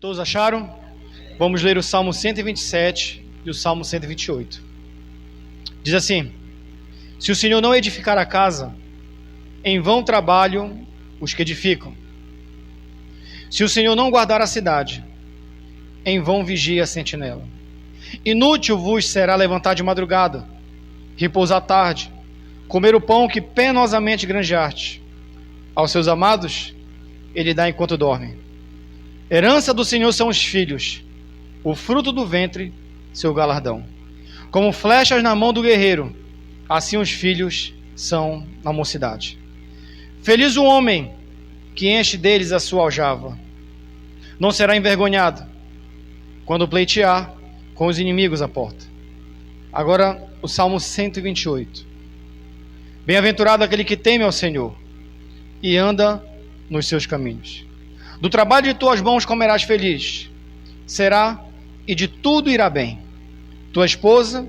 Todos acharam? Vamos ler o Salmo 127 e o Salmo 128. Diz assim: se o Senhor não edificar a casa, em vão trabalham os que edificam. Se o Senhor não guardar a cidade, em vão vigia a sentinela. Inútil vos será levantar de madrugada, repousar tarde, comer o pão que penosamente granjeaste. Aos seus amados ele dá enquanto dormem. Herança do Senhor são os filhos, o fruto do ventre, seu galardão. Como flechas na mão do guerreiro, assim os filhos são na mocidade. Feliz o homem que enche deles a sua aljava. Não será envergonhado quando pleitear com os inimigos à porta. Agora o Salmo 128. Bem-aventurado aquele que teme ao Senhor e anda nos seus caminhos. Do trabalho de tuas mãos comerás feliz, será e de tudo irá bem. Tua esposa,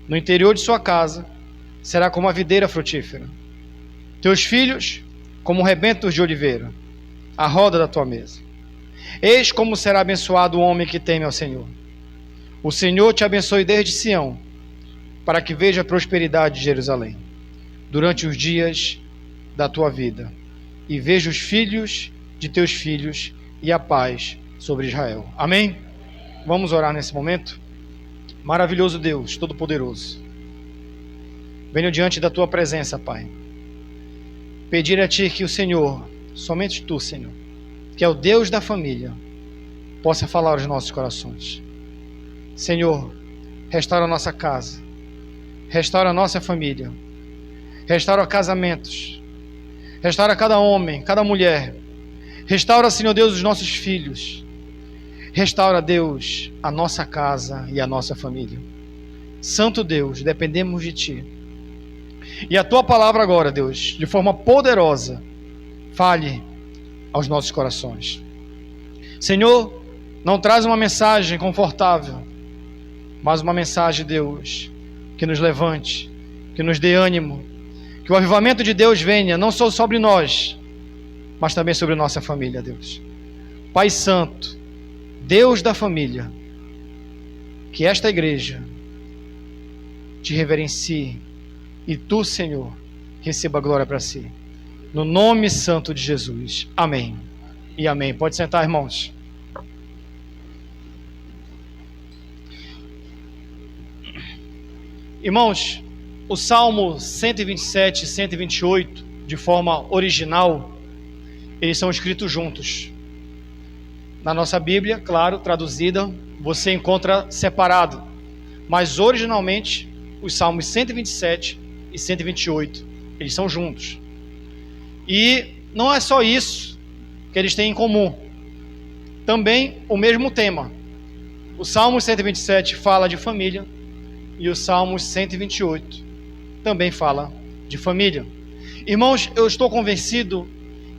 no interior de sua casa, será como a videira frutífera. Teus filhos, como rebentos de oliveira, à roda da tua mesa. Eis como será abençoado o homem que teme ao Senhor. O Senhor te abençoe desde Sião, para que veja a prosperidade de Jerusalém, durante os dias da tua vida, e veja os filhos de teus filhos e a paz sobre Israel. Amém? Vamos orar nesse momento. Maravilhoso Deus, Todo-Poderoso, venho diante da tua presença, Pai, pedir a ti que o Senhor, somente tu, Senhor, que é o Deus da família, possa falar aos nossos corações. Senhor, restaura a nossa casa, restaura a nossa família, restaura casamentos, restaura cada homem, cada mulher, restaura, Senhor Deus, os nossos filhos, restaura, Deus, a nossa casa e a nossa família. Santo Deus, dependemos de ti. E a tua palavra agora, Deus, de forma poderosa, fale aos nossos corações. Senhor, não traz uma mensagem confortável, mas uma mensagem, Deus, que nos levante, que nos dê ânimo, que o avivamento de Deus venha, não só sobre nós, mas também sobre nossa família, Deus. Pai Santo, Deus da família, que esta igreja te reverencie e tu, Senhor, receba a glória para si. No nome santo de Jesus. Amém. E amém. Pode sentar, irmãos. Irmãos, o Salmo 127 e 128, de forma original, eles são escritos juntos. Na nossa Bíblia, claro, traduzida, você encontra separado. Mas originalmente, os Salmos 127 e 128, eles são juntos. E não é só isso que eles têm em comum. Também o mesmo tema. O Salmo 127 fala de família e o Salmo 128 também fala de família. Irmãos, eu estou convencido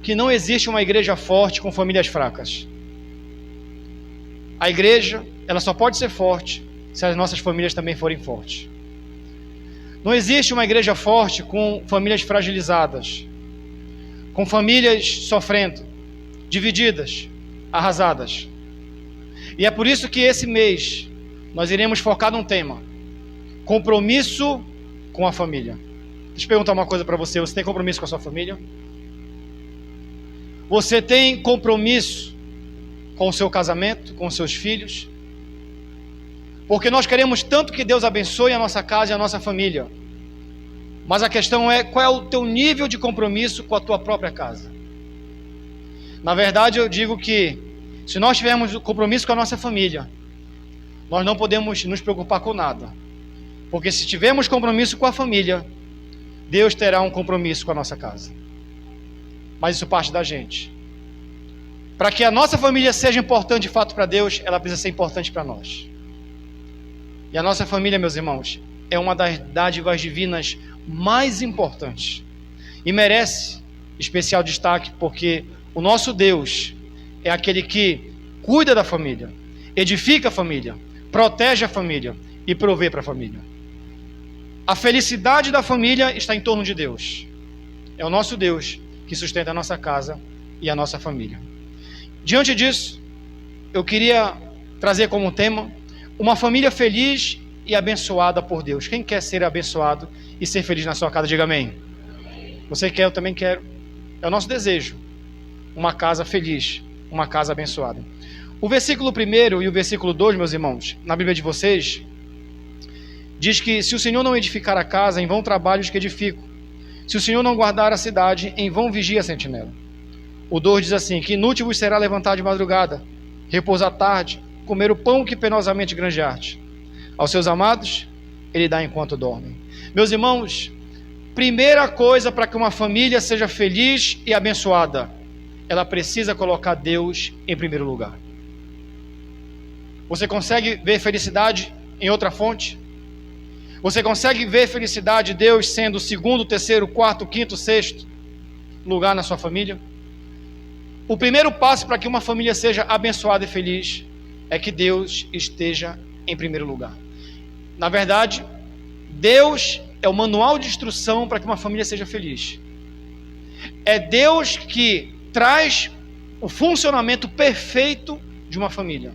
que não existe uma igreja forte com famílias fracas. A igreja, ela só pode ser forte se as nossas famílias também forem fortes. Não existe uma igreja forte com famílias fragilizadas, com famílias sofrendo, divididas, arrasadas. E é por isso que esse mês nós iremos focar num tema: compromisso com a família. Deixa eu perguntar uma coisa para você: você tem compromisso com a sua família? Você tem compromisso com o seu casamento, com os seus filhos? Porque nós queremos tanto que Deus abençoe a nossa casa e a nossa família. Mas a questão é, qual é o teu nível de compromisso com a tua própria casa? Na verdade, eu digo que se nós tivermos compromisso com a nossa família, nós não podemos nos preocupar com nada. Porque se tivermos compromisso com a família, Deus terá um compromisso com a nossa casa. Mas isso parte da gente. Para que a nossa família seja importante de fato para Deus, ela precisa ser importante para nós. E a nossa família, meus irmãos, é uma das dádivas divinas mais importantes. E merece especial destaque, porque o nosso Deus é aquele que cuida da família, edifica a família, protege a família e provê para a família. A felicidade da família está em torno de Deus. É o nosso Deus que sustenta a nossa casa e a nossa família. Diante disso, eu queria trazer como tema uma família feliz e abençoada por Deus. Quem quer ser abençoado e ser feliz na sua casa, diga amém. Você quer, eu também quero. É o nosso desejo. Uma casa feliz, uma casa abençoada. O versículo 1 e o versículo 2, meus irmãos, na Bíblia de vocês, diz que se o Senhor não edificar a casa, em vão trabalhos que edifico. Se o Senhor não guardar a cidade, em vão vigia a sentinela. O 2 diz assim, que inútil vos será levantar de madrugada, repousar tarde, comer o pão que penosamente granjeaste. Aos seus amados, ele dá enquanto dormem. Meus irmãos, primeira coisa para que uma família seja feliz e abençoada, ela precisa colocar Deus em primeiro lugar. Você consegue ver felicidade em outra fonte? Você consegue ver felicidade de Deus sendo o segundo, terceiro, quarto, quinto, sexto lugar na sua família? O primeiro passo para que uma família seja abençoada e feliz é que Deus esteja em primeiro lugar. Na verdade, Deus é o manual de instrução para que uma família seja feliz. É Deus que traz o funcionamento perfeito de uma família.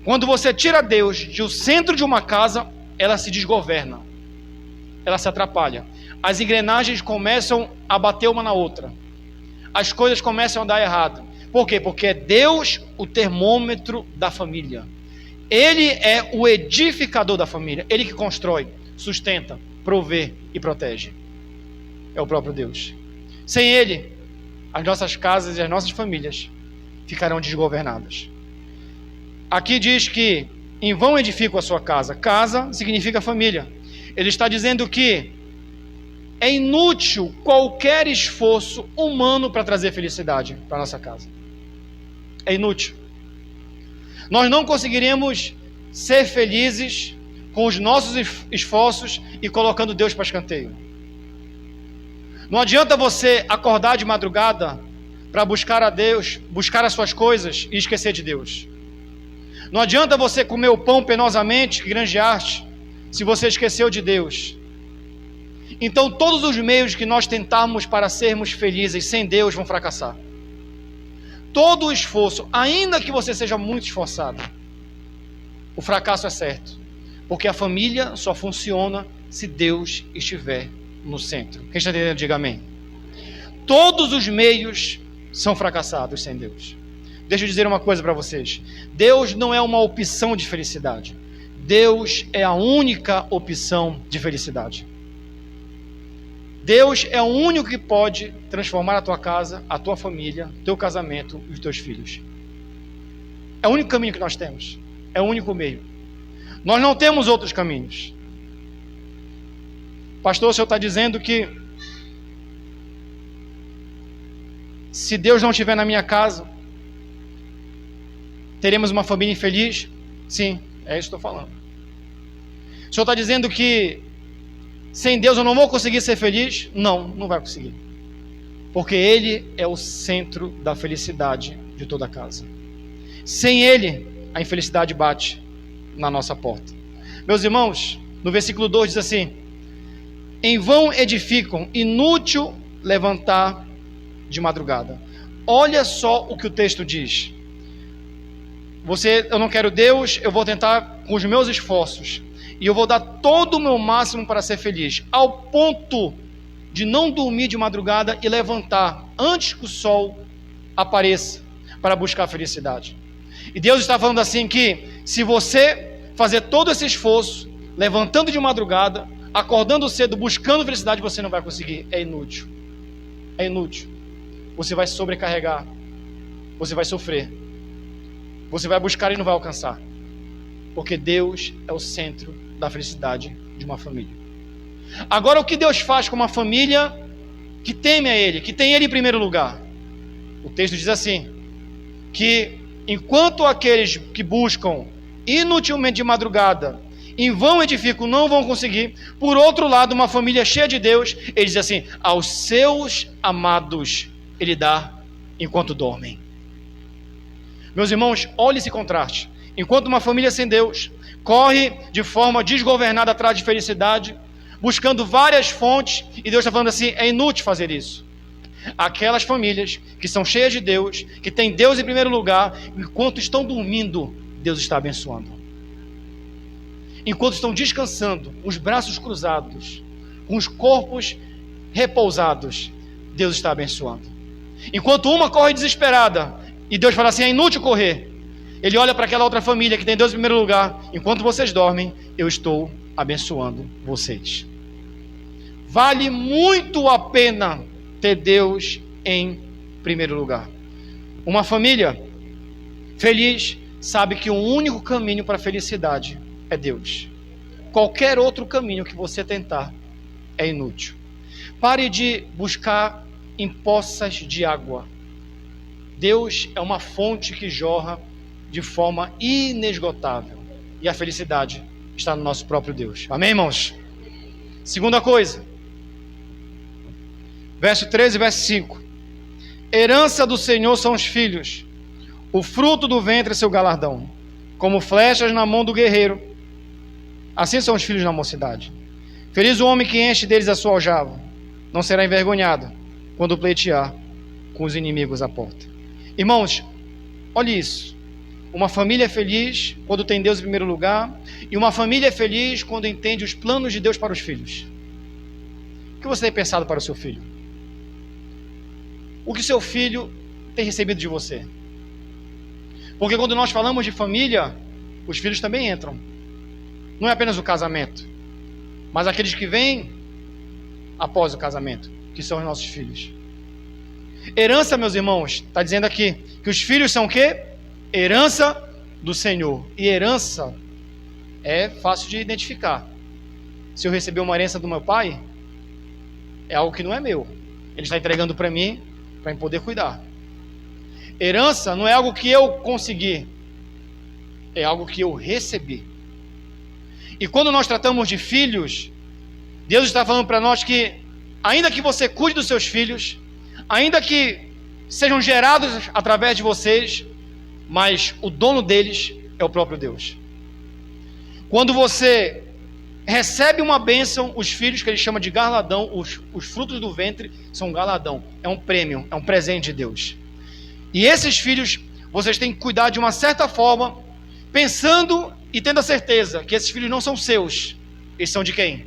Quando você tira Deus do centro de uma casa, ela se desgoverna, ela se atrapalha. As engrenagens começam a bater uma na outra. As coisas começam a dar errado. Por quê? Porque é Deus o termômetro da família. Ele é o edificador da família. Ele que constrói, sustenta, provê e protege. É o próprio Deus. Sem Ele, as nossas casas e as nossas famílias ficarão desgovernadas. Aqui diz que em vão edifico a sua casa. Casa significa família. Ele está dizendo que é inútil qualquer esforço humano para trazer felicidade para a nossa casa. É inútil. Nós não conseguiremos ser felizes com os nossos esforços e colocando Deus para escanteio. Não adianta você acordar de madrugada para buscar a Deus, buscar as suas coisas e esquecer de Deus. Não adianta você comer o pão penosamente que granjeaste se você esqueceu de Deus. Então todos os meios que nós tentarmos para sermos felizes sem Deus vão fracassar. Todo o esforço, ainda que você seja muito esforçado, o fracasso é certo. Porque a família só funciona se Deus estiver no centro. Quem está entendendo, diga amém. Todos os meios são fracassados sem Deus. Deixa eu dizer uma coisa para vocês. Deus não é uma opção de felicidade. Deus é a única opção de felicidade. Deus é o único que pode transformar a tua casa, a tua família, teu casamento e os teus filhos. É o único caminho que nós temos. É o único meio. Nós não temos outros caminhos. Pastor, o senhor está dizendo que se Deus não estiver na minha casa, teremos uma família infeliz? Sim, é isso que estou falando. O senhor está dizendo que sem Deus eu não vou conseguir ser feliz? Não, não vai conseguir. Porque Ele é o centro da felicidade de toda a casa. Sem Ele, a infelicidade bate na nossa porta. Meus irmãos, no versículo 2 diz assim: em vão edificam, inútil levantar de madrugada. Olha só o que o texto diz. Eu não quero Deus, eu vou tentar com os meus esforços. E eu vou dar todo o meu máximo para ser feliz. Ao ponto de não dormir de madrugada e levantar antes que o sol apareça para buscar a felicidade. E Deus está falando assim que se você fazer todo esse esforço, levantando de madrugada, acordando cedo, buscando felicidade, você não vai conseguir. É inútil. É inútil. Você vai se sobrecarregar. Você vai sofrer. Você vai buscar e não vai alcançar. Porque Deus é o centro da felicidade de uma família. Agora, o que Deus faz com uma família que teme a Ele, que tem Ele em primeiro lugar? O texto diz assim, que enquanto aqueles que buscam inutilmente de madrugada, em vão edificam, não vão conseguir. Por outro lado, uma família cheia de Deus, Ele diz assim, aos seus amados Ele dá enquanto dormem. Meus irmãos, olhe esse contraste. Enquanto uma família sem Deus corre de forma desgovernada atrás de felicidade, buscando várias fontes, e Deus está falando assim, é inútil fazer isso. Aquelas famílias que são cheias de Deus, que têm Deus em primeiro lugar, enquanto estão dormindo, Deus está abençoando. Enquanto estão descansando, os braços cruzados, com os corpos repousados, Deus está abençoando. Enquanto uma corre desesperada, e Deus fala assim, é inútil correr, Ele olha para aquela outra família que tem Deus em primeiro lugar, enquanto vocês dormem, eu estou abençoando vocês. Vale muito a pena ter Deus em primeiro lugar. Uma família feliz sabe que o único caminho para a felicidade é Deus. Qualquer outro caminho que você tentar é inútil. Pare de buscar em poças de água. Deus é uma fonte que jorra de forma inesgotável. E a felicidade está no nosso próprio Deus. Amém, irmãos? Segunda coisa. Verso 13 e verso 5. Herança do Senhor são os filhos, o fruto do ventre é seu galardão, como flechas na mão do guerreiro. Assim são os filhos na mocidade. Feliz o homem que enche deles a sua aljava, não será envergonhado quando pleitear com os inimigos à porta. Irmãos, olhe isso. Uma família é feliz quando tem Deus em primeiro lugar, e uma família é feliz quando entende os planos de Deus para os filhos. O que você tem pensado para o seu filho? O que seu filho tem recebido de você? Porque quando nós falamos de família, os filhos também entram. Não é apenas o casamento, mas aqueles que vêm após o casamento, que são os nossos filhos. Herança, meus irmãos, está dizendo aqui que os filhos são o quê? Herança do Senhor. E herança é fácil de identificar. Se eu receber uma herança do meu pai, é algo que não é meu. Ele está entregando para mim, para eu poder cuidar. Herança não é algo que eu consegui, é algo que eu recebi. E quando nós tratamos de filhos, Deus está falando para nós que, ainda que você cuide dos seus filhos, ainda que sejam gerados através de vocês, mas o dono deles é o próprio Deus. Quando você recebe uma bênção, os filhos, que ele chama de galardão, os frutos do ventre são galardão, é um prêmio, é um presente de Deus. E esses filhos, vocês têm que cuidar de uma certa forma, pensando e tendo a certeza que esses filhos não são seus. Eles são de quem?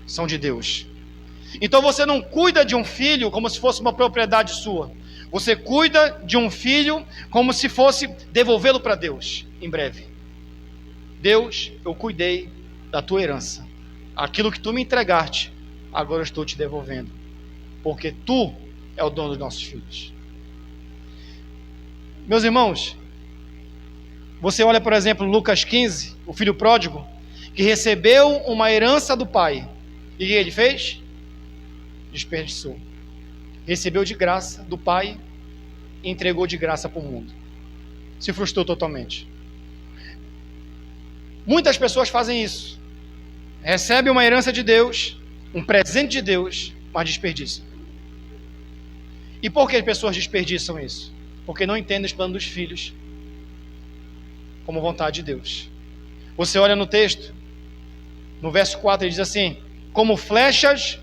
São de Deus. Então você não cuida de um filho como se fosse uma propriedade sua. Você cuida de um filho como se fosse devolvê-lo para Deus em breve. Deus, eu cuidei da tua herança. Aquilo que tu me entregaste, agora eu estou te devolvendo. Porque tu é o dono dos nossos filhos. Meus irmãos, você olha, por exemplo, Lucas 15, o filho pródigo, que recebeu uma herança do pai. E o que ele fez? Desperdiçou. Recebeu de graça do pai e entregou de graça para o mundo. Se frustrou totalmente. Muitas pessoas fazem isso. Recebem uma herança de Deus, um presente de Deus, mas desperdiçam. E por que as pessoas desperdiçam isso? Porque não entendem os planos dos filhos como vontade de Deus. Você olha no texto, no verso 4, ele diz assim: como flechas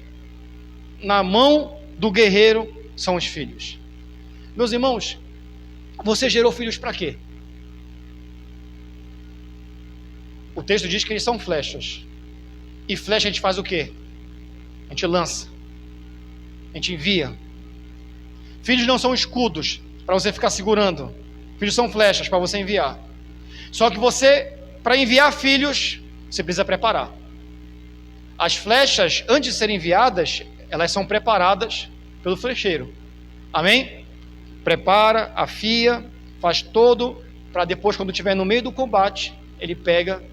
na mão do guerreiro são os filhos. Meus irmãos, você gerou filhos para quê? O texto diz que eles são flechas. E flecha a gente faz o quê? A gente lança. A gente envia. Filhos não são escudos para você ficar segurando. Filhos são flechas para você enviar. Só que você, para enviar filhos, você precisa preparar. As flechas, antes de serem enviadas, elas são preparadas pelo flecheiro. Amém? Prepara, afia, faz todo, para depois, quando estiver no meio do combate, ele pega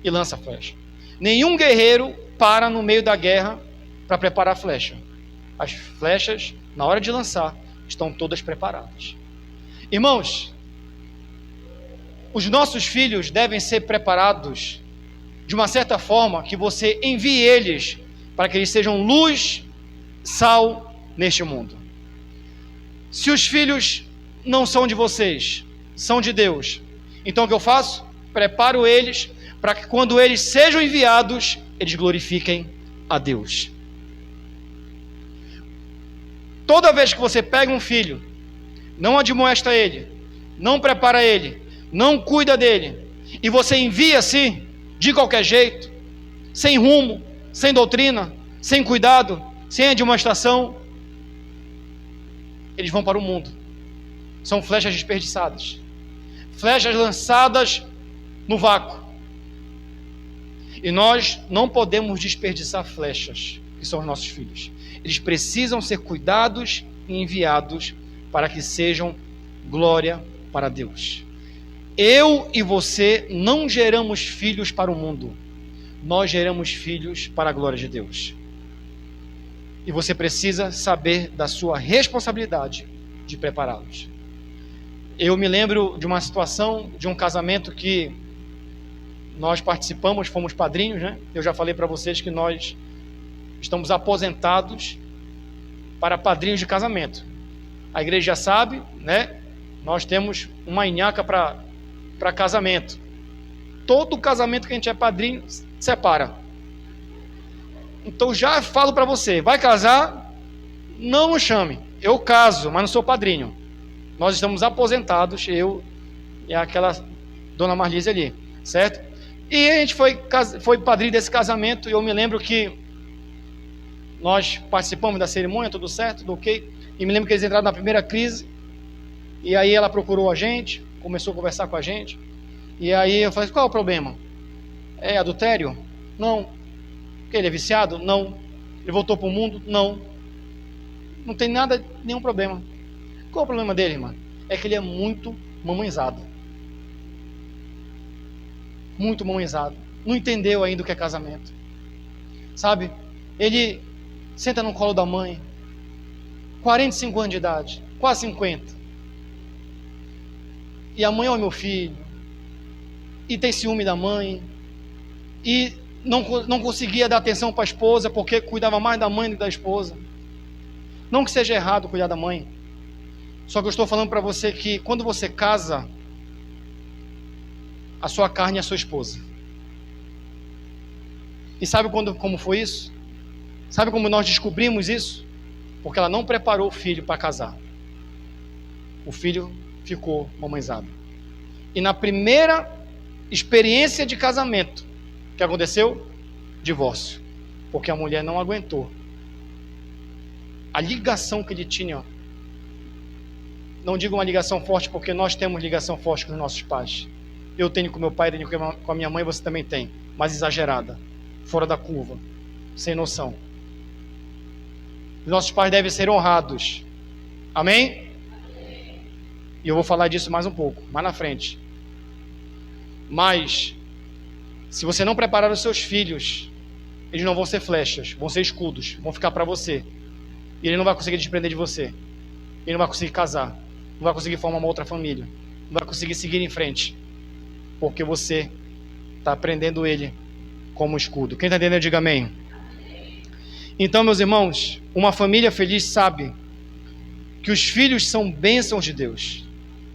e lança a flecha. Nenhum guerreiro para no meio da guerra para preparar a flecha. As flechas, na hora de lançar, estão todas preparadas. Irmãos, os nossos filhos devem ser preparados de uma certa forma que você envie eles para que eles sejam luz, sal neste mundo. Se os filhos não são de vocês, são de Deus, então o que eu faço? Preparo eles para que quando eles sejam enviados, eles glorifiquem a Deus. Toda vez que você pega um filho, não admoesta ele, não prepara ele, não cuida dele, e você envia assim, de qualquer jeito, sem rumo, sem doutrina, sem cuidado, sem admoestação, eles vão para o mundo. São flechas desperdiçadas, flechas lançadas no vácuo. E nós não podemos desperdiçar flechas, que são os nossos filhos. Eles precisam ser cuidados e enviados para que sejam glória para Deus. Eu e você não geramos filhos para o mundo. Nós geramos filhos para a glória de Deus. E você precisa saber da sua responsabilidade de prepará-los. Eu me lembro de uma situação, de um casamento que nós participamos, fomos padrinhos, né? Eu já falei para vocês que nós estamos aposentados para padrinhos de casamento. A igreja já sabe, né? Nós temos uma inhaca para casamento. Todo casamento que a gente é padrinho, separa. Então já falo para você, vai casar, não me chame. Eu caso, mas não sou padrinho. Nós estamos aposentados, eu e aquela dona Marlise ali, certo? E a gente foi padrinho desse casamento, e eu me lembro que nós participamos da cerimônia, tudo certo, tudo ok. E me lembro que eles entraram na primeira crise, e aí ela procurou a gente, começou a conversar com a gente, e aí eu falei, qual é o problema? É adultério? Não. Porque ele é viciado? Não. Ele voltou para o mundo? Não. Não tem nada, nenhum problema. Qual é o problema dele, irmão? É que ele é muito mamãezado. Muito mamãezado. Não entendeu ainda o que é casamento. Sabe? Ele senta no colo da mãe. 45 anos de idade. Quase 50. E a mãe é o meu filho. E tem ciúme da mãe. E não conseguia dar atenção para a esposa, porque cuidava mais da mãe do que da esposa. Não que seja errado cuidar da mãe. Só que eu estou falando para você que quando você casa, a sua carne é a sua esposa. E sabe como foi isso? Sabe como nós descobrimos isso? Porque ela não preparou o filho para casar. O filho ficou mamãezado. E na primeira experiência de casamento, o que aconteceu? Divórcio. Porque a mulher não aguentou. A ligação que ele tinha, não digo uma ligação forte, porque nós temos ligação forte com os nossos pais. Eu tenho com meu pai, tenho com a minha mãe, você também tem. Mas exagerada, fora da curva, sem noção. Os nossos pais devem ser honrados. Amém? E eu vou falar disso mais um pouco, mais na frente. Mas, se você não preparar os seus filhos, eles não vão ser flechas, vão ser escudos, vão ficar para você. E ele não vai conseguir desprender de você. Ele não vai conseguir casar. Não vai conseguir formar uma outra família. Não vai conseguir seguir em frente. Porque você está prendendo ele como escudo. Quem está entendendo, diga amém. Então, meus irmãos, uma família feliz sabe que os filhos são bênçãos de Deus.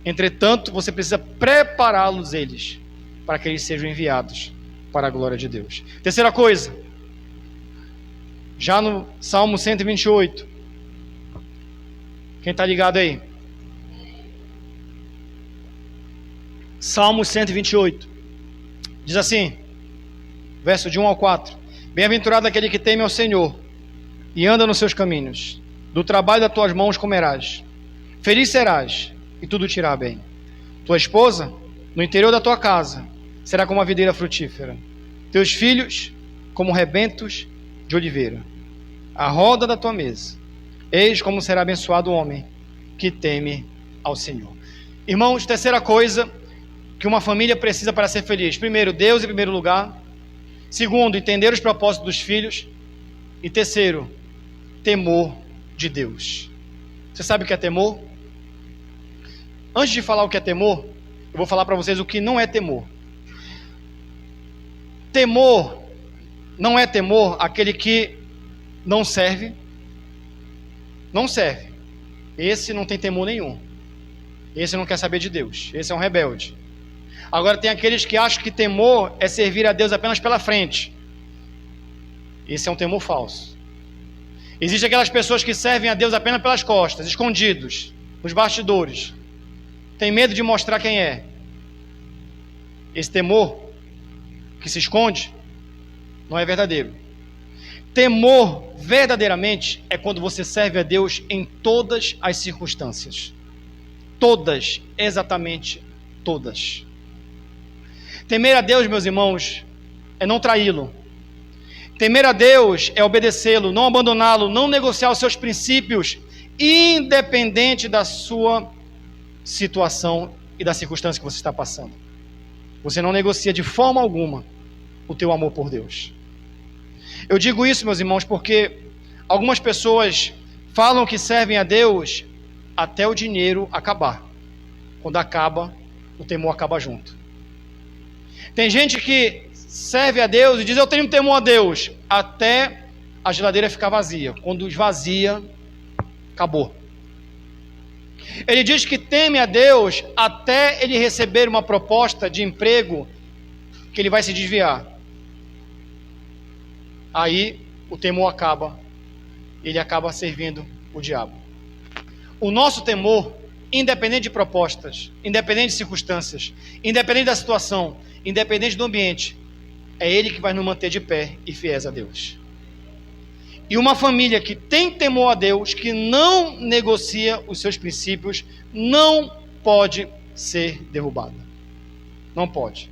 Entretanto, você precisa prepará-los eles para que eles sejam enviados para a glória de Deus. Terceira coisa, já no Salmo 128. Quem está ligado aí? Salmo 128. Diz assim, verso de 1 ao 4. Bem-aventurado aquele que teme ao Senhor e anda nos seus caminhos. Do trabalho das tuas mãos comerás. Feliz serás e tudo te irá bem. Tua esposa, no interior da tua casa, será como a videira frutífera. Teus filhos, como rebentos de oliveira. A roda da tua mesa. Eis como será abençoado o homem que teme ao Senhor. Irmãos, terceira coisa que uma família precisa para ser feliz. Primeiro, Deus em primeiro lugar. Segundo, entender os propósitos dos filhos. E terceiro, temor de Deus. Você sabe o que é temor? Antes de falar o que é temor, eu vou falar para vocês o que não é temor. Temor não é temor aquele que não serve. Não serve. Esse não tem temor nenhum. Esse não quer saber de Deus. Esse é um rebelde. Agora tem aqueles que acham que temor é servir a Deus apenas pela frente. Esse é um temor falso. Existem aquelas pessoas que servem a Deus apenas pelas costas, escondidos, nos bastidores. Tem medo de mostrar quem é. Esse temor que se esconde não é verdadeiro. Temor verdadeiramente é quando você serve a Deus em todas as circunstâncias. Todas, exatamente todas. Temer a Deus, meus irmãos, é não traí-lo. Temer a Deus é obedecê-lo, não abandoná-lo, não negociar os seus princípios, independente da sua situação e da circunstância que você está passando. Você não negocia de forma alguma o teu amor por Deus. Eu digo isso, meus irmãos, porque algumas pessoas falam que servem a Deus até o dinheiro acabar. Quando acaba, o temor acaba junto. Tem gente que serve a Deus e diz: eu tenho temor a Deus, até a geladeira ficar vazia. Quando esvazia, acabou. Ele diz que teme a Deus até ele receber uma proposta de emprego que ele vai se desviar. Aí o temor acaba, ele acaba servindo o diabo. O nosso temor, independente de propostas, independente de circunstâncias, independente da situação, independente do ambiente, é ele que vai nos manter de pé e fiéis a Deus. E uma família que tem temor a Deus, que não negocia os seus princípios, não pode ser derrubada. Não pode.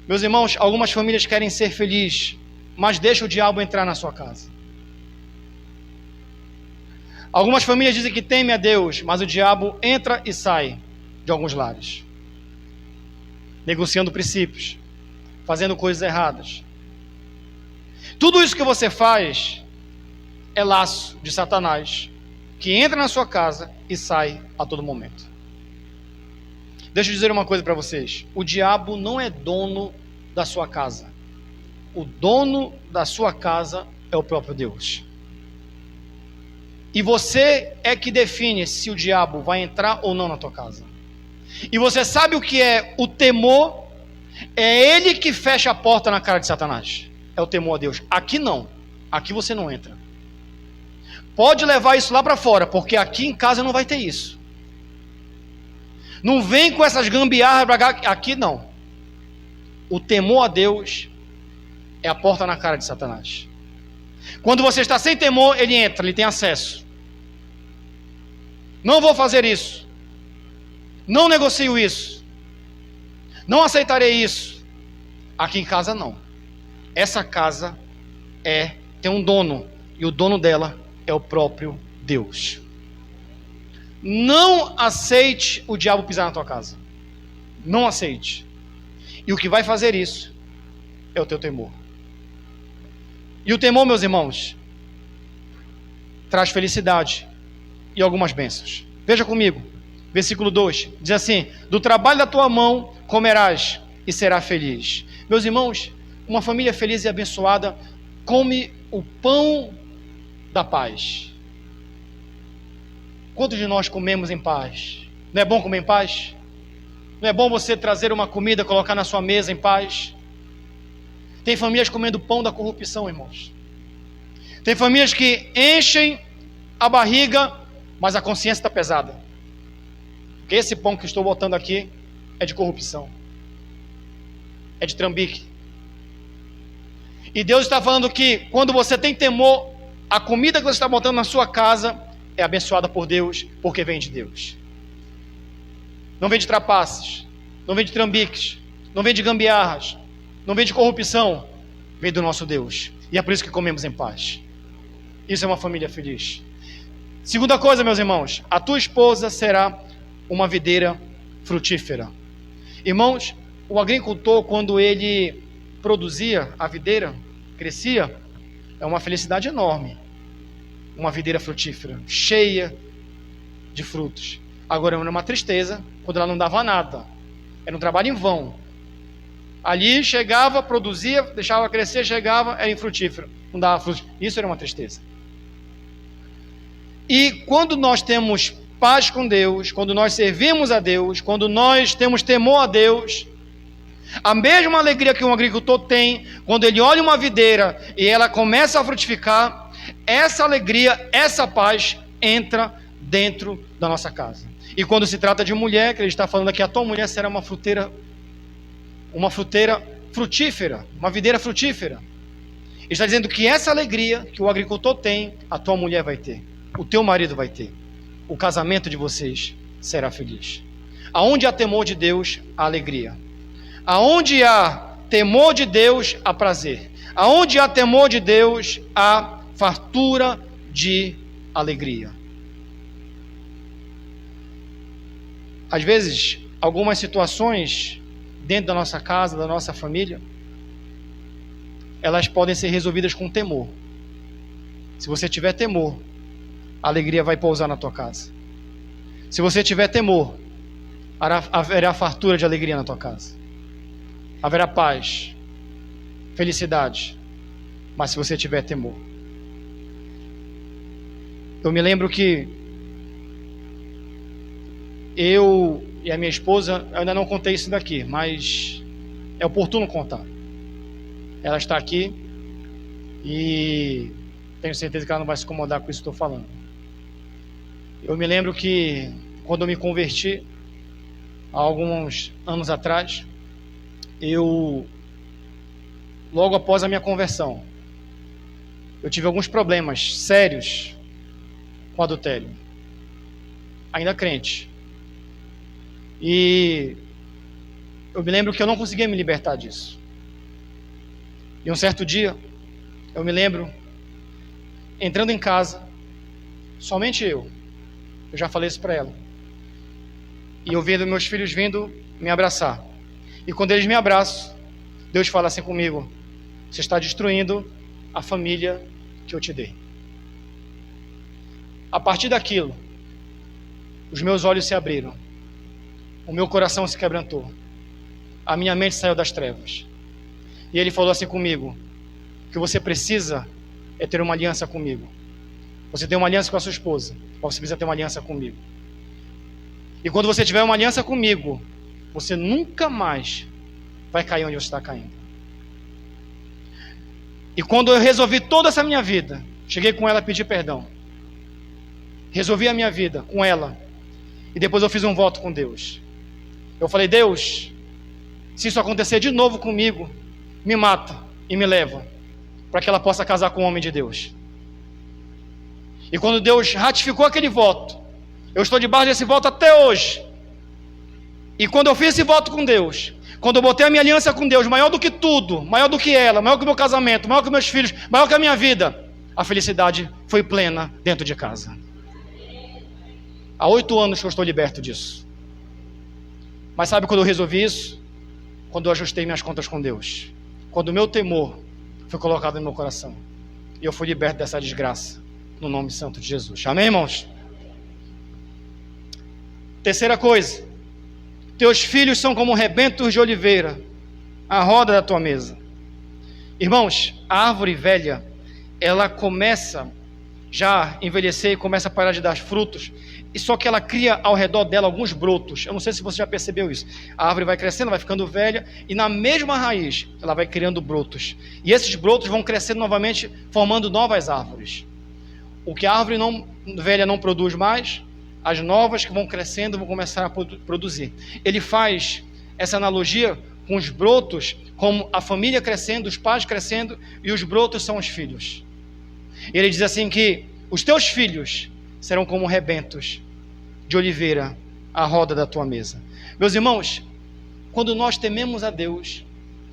Meus irmãos, algumas famílias querem ser felizes, mas deixa o diabo entrar na sua casa. Algumas famílias dizem que temem a Deus, mas o diabo entra e sai de alguns lares, negociando princípios, fazendo coisas erradas. Tudo isso que você faz é laço de Satanás, que entra na sua casa e sai a todo momento. Deixa eu dizer uma coisa para vocês: o diabo não é dono da sua casa. O dono da sua casa é o próprio Deus. E você é que define se o diabo vai entrar ou não na tua casa. E você sabe o que é o temor? É ele que fecha a porta na cara de Satanás. É o temor a Deus. Aqui não. Aqui você não entra. Pode levar isso lá para fora, porque aqui em casa não vai ter isso. Não vem com essas gambiarras para cá. Aqui não. O temor a Deus é a porta na cara de Satanás. Quando você está sem temor, ele entra, ele tem acesso. Não vou fazer isso. Não negocio isso. Não aceitarei isso. Aqui em casa não. Essa casa tem um dono, e o dono dela é o próprio Deus. Não aceite o diabo pisar na tua casa. Não aceite. E o que vai fazer isso é o teu temor. E o temor, meus irmãos, traz felicidade e algumas bênçãos. Veja comigo, versículo 2, diz assim: do trabalho da tua mão comerás e será feliz. Meus irmãos, uma família feliz e abençoada come o pão da paz. Quantos de nós comemos em paz? Não é bom comer em paz? Não é bom você trazer uma comida, colocar na sua mesa em paz? Tem famílias comendo pão da corrupção, irmãos. Tem famílias que enchem a barriga, mas a consciência está pesada. Porque esse pão que estou botando aqui é de corrupção. É de trambique. E Deus está falando que quando você tem temor, a comida que você está botando na sua casa é abençoada por Deus, porque vem de Deus. Não vem de trapaças, não vem de trambiques, não vem de gambiarras, não vem de corrupção, vem do nosso Deus. E é por isso que comemos em paz. Isso é uma família feliz. Segunda coisa, meus irmãos, a tua esposa será uma videira frutífera. Irmãos, o agricultor, quando ele produzia a videira, crescia, é uma felicidade enorme. Uma videira frutífera, cheia de frutos. Agora, era uma tristeza quando ela não dava nada. Era um trabalho em vão. Ali chegava, produzia, deixava crescer, chegava, era infrutífero, não dava frutos. Isso era uma tristeza. E quando nós temos paz com Deus, quando nós servimos a Deus, quando nós temos temor a Deus, a mesma alegria que um agricultor tem quando ele olha uma videira e ela começa a frutificar, essa alegria, essa paz entra dentro da nossa casa. E quando se trata de mulher, que ele está falando aqui, a tua mulher será uma fruteira frutífera, uma videira frutífera. Ele está dizendo que essa alegria que o agricultor tem, a tua mulher vai ter, o teu marido vai ter, o casamento de vocês será feliz. Aonde há temor de Deus, há alegria. Aonde há temor de Deus, há prazer. Aonde há temor de Deus, há fartura de alegria. Às vezes, algumas situações dentro da nossa casa, da nossa família, elas podem ser resolvidas com temor. Se você tiver temor, a alegria vai pousar na tua casa. Se você tiver temor, haverá fartura de alegria na tua casa. Haverá paz, felicidade. Mas se você tiver temor. Eu me lembro que eu e a minha esposa, eu ainda não contei isso daqui, mas é oportuno contar. Ela está aqui e tenho certeza que ela não vai se incomodar com isso que estou falando. Eu me lembro que quando eu me converti, há alguns anos atrás, logo após a minha conversão, eu tive alguns problemas sérios com adultério, ainda crente. E eu me lembro que eu não conseguia me libertar disso. E um certo dia, eu me lembro, entrando em casa, somente eu já falei isso para ela, e eu vendo meus filhos vindo me abraçar, e quando eles me abraçam, Deus fala assim comigo: você está destruindo a família que eu te dei. A partir daquilo, os meus olhos se abriram, o meu coração se quebrantou, a minha mente saiu das trevas, e Ele falou assim comigo: o que você precisa é ter uma aliança comigo. Você tem uma aliança com a sua esposa, mas você precisa ter uma aliança comigo. E quando você tiver uma aliança comigo, você nunca mais vai cair onde você está caindo. E quando eu resolvi toda essa minha vida, cheguei com ela a pedir perdão, resolvi a minha vida com ela, e depois eu fiz um voto com Deus. Eu falei: Deus, se isso acontecer de novo comigo, me mata e me leva, para que ela possa casar com o homem de Deus. E quando Deus ratificou aquele voto, eu estou debaixo desse voto até hoje. E quando eu fiz esse voto com Deus, quando eu botei a minha aliança com Deus, maior do que tudo, maior do que ela, maior que o meu casamento, maior que meus filhos, maior que a minha vida, a felicidade foi plena dentro de casa. Há 8 anos que eu estou liberto disso. Mas sabe quando eu resolvi isso? Quando eu ajustei minhas contas com Deus. Quando o meu temor foi colocado no meu coração. E eu fui liberto dessa desgraça, no nome santo de Jesus. Amém, irmãos? Terceira coisa: teus filhos são como rebentos de oliveira, à roda da tua mesa. Irmãos, a árvore velha, ela começa já a envelhecer e começa a parar de dar frutos, e só que ela cria ao redor dela alguns brotos. Eu não sei se você já percebeu isso. A árvore vai crescendo, vai ficando velha, e na mesma raiz ela vai criando brotos, e esses brotos vão crescendo novamente, formando novas árvores. O que a árvore velha não produz mais, as novas que vão crescendo vão começar a produzir. Ele faz essa analogia com os brotos, como a família crescendo, os pais crescendo, e os brotos são os filhos. Ele diz assim que os teus filhos serão como rebentos de oliveira à roda da tua mesa. Meus irmãos, quando nós tememos a Deus,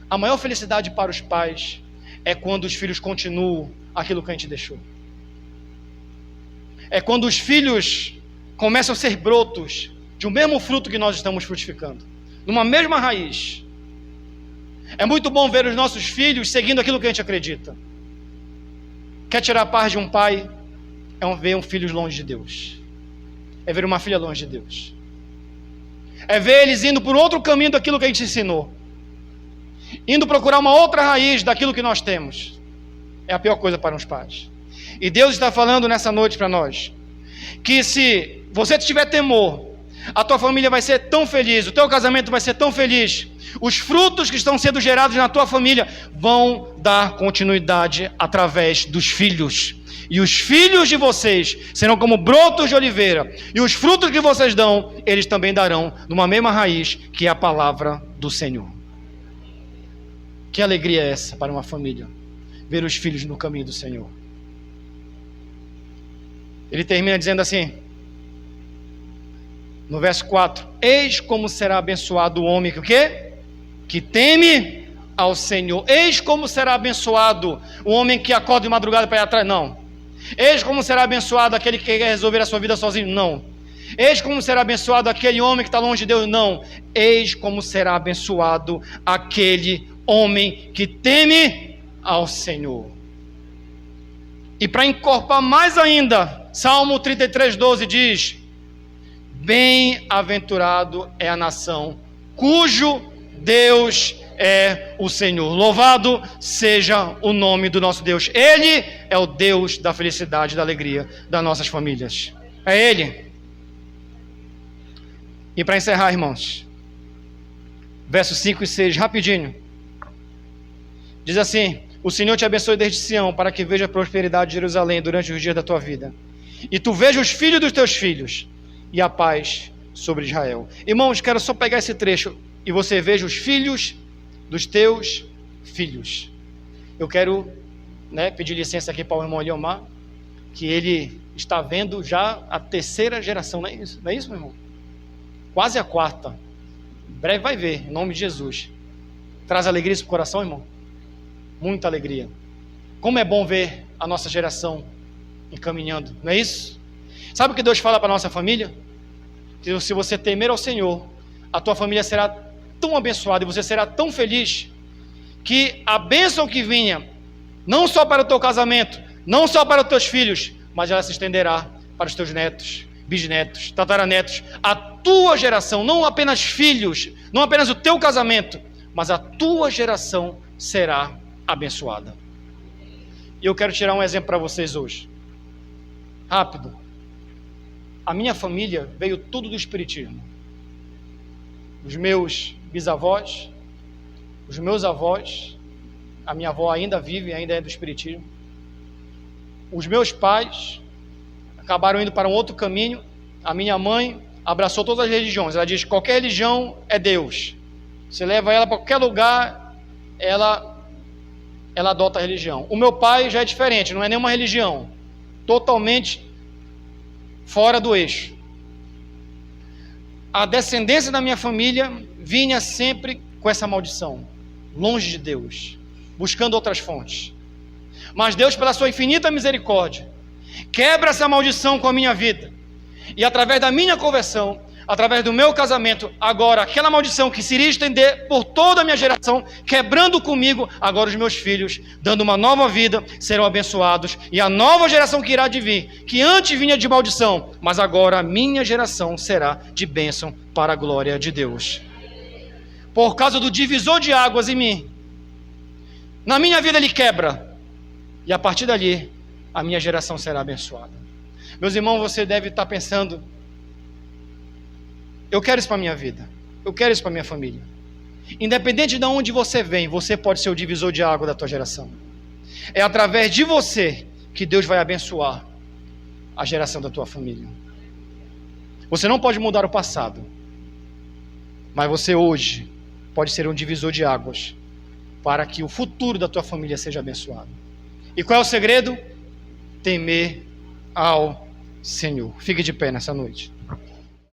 a maior felicidade para os pais é quando os filhos continuam aquilo que a gente deixou. É quando os filhos começam a ser brotos de um mesmo fruto que nós estamos frutificando, numa mesma raiz. É muito bom ver os nossos filhos seguindo aquilo que a gente acredita. Quer tirar a paz de um pai? É ver um filho longe de Deus. É ver uma filha longe de Deus. É ver eles indo por outro caminho daquilo que a gente ensinou, indo procurar uma outra raiz daquilo que nós temos. É a pior coisa para os pais. E Deus está falando nessa noite para nós, que se você tiver temor, A tua família vai ser tão feliz, o teu casamento vai ser tão feliz. Os frutos que estão sendo gerados na tua família vão dar continuidade através dos filhos. E os filhos de vocês serão como brotos de oliveira. E os frutos que vocês dão, eles também darão numa mesma raiz, que é a palavra do Senhor. Que alegria é essa para uma família? Ver os filhos no caminho do Senhor. Ele termina dizendo assim, no verso 4, eis como será abençoado o homem que o quê? Que teme ao Senhor. Eis como será abençoado o homem que acorda de madrugada para ir atrás. Não. Eis como será abençoado aquele que quer resolver a sua vida sozinho. Não. Eis como será abençoado aquele homem que está longe de Deus. Não. Eis como será abençoado aquele homem que teme ao Senhor. E para encorpar mais ainda, Salmo 33:12 diz: bem-aventurado é a nação cujo Deus é o Senhor. Louvado seja o nome do nosso Deus. Ele é o Deus da felicidade e da alegria das nossas famílias. É Ele. E para encerrar, irmãos, versos 5 e 6, rapidinho. Diz assim: o Senhor te abençoe desde Sião, para que veja a prosperidade de Jerusalém durante os dias da tua vida. E tu veja os filhos dos teus filhos, e a paz sobre Israel. Irmãos, quero só pegar esse trecho, e você veja os filhos dos teus filhos. Eu quero pedir licença aqui para o irmão Eliomar, que ele está vendo já a terceira geração, não é isso? Não é isso, meu irmão? Quase a quarta. Em breve vai ver, em nome de Jesus. Traz alegria para o coração, irmão? Muita alegria. Como é bom ver a nossa geração encaminhando, não é isso? Sabe o que Deus fala para a nossa família? Que se você temer ao Senhor, a tua família será tão abençoada e você será tão feliz, que a bênção que vinha, não só para o teu casamento, não só para os teus filhos, mas ela se estenderá para os teus netos, bisnetos, tataranetos, a tua geração, não apenas filhos, não apenas o teu casamento, mas a tua geração será abençoada. E eu quero tirar um exemplo para vocês hoje. Rápido. A minha família veio tudo do espiritismo. Os meus bisavós, os meus avós, a minha avó ainda vive, ainda é do espiritismo. Os meus pais acabaram indo para um outro caminho. A minha mãe abraçou todas as religiões. Ela diz que qualquer religião é Deus. Você leva ela para qualquer lugar, ela adota a religião. O meu pai já é diferente, não é nenhuma religião. Totalmente fora do eixo. A descendência da minha família vinha sempre com essa maldição, longe de Deus, buscando outras fontes. Mas Deus, pela sua infinita misericórdia, quebra essa maldição com a minha vida. E através da minha conversão, através do meu casamento, agora aquela maldição que se iria estender por toda a minha geração, quebrando comigo, agora os meus filhos, dando uma nova vida, serão abençoados. E a nova geração que irá de vir, que antes vinha de maldição, mas agora a minha geração será de bênção para a glória de Deus. Por causa do divisor de águas em mim, na minha vida ele quebra, e a partir dali, a minha geração será abençoada. Meus irmãos, você deve estar pensando: eu quero isso para a minha vida, eu quero isso para a minha família. Independente de onde você vem, você pode ser o divisor de água da tua geração. É através de você que Deus vai abençoar a geração da tua família. Você não pode mudar o passado, mas você hoje pode ser um divisor de águas para que o futuro da tua família seja abençoado. E qual é o segredo? Temer ao Senhor. Fique de pé nessa noite.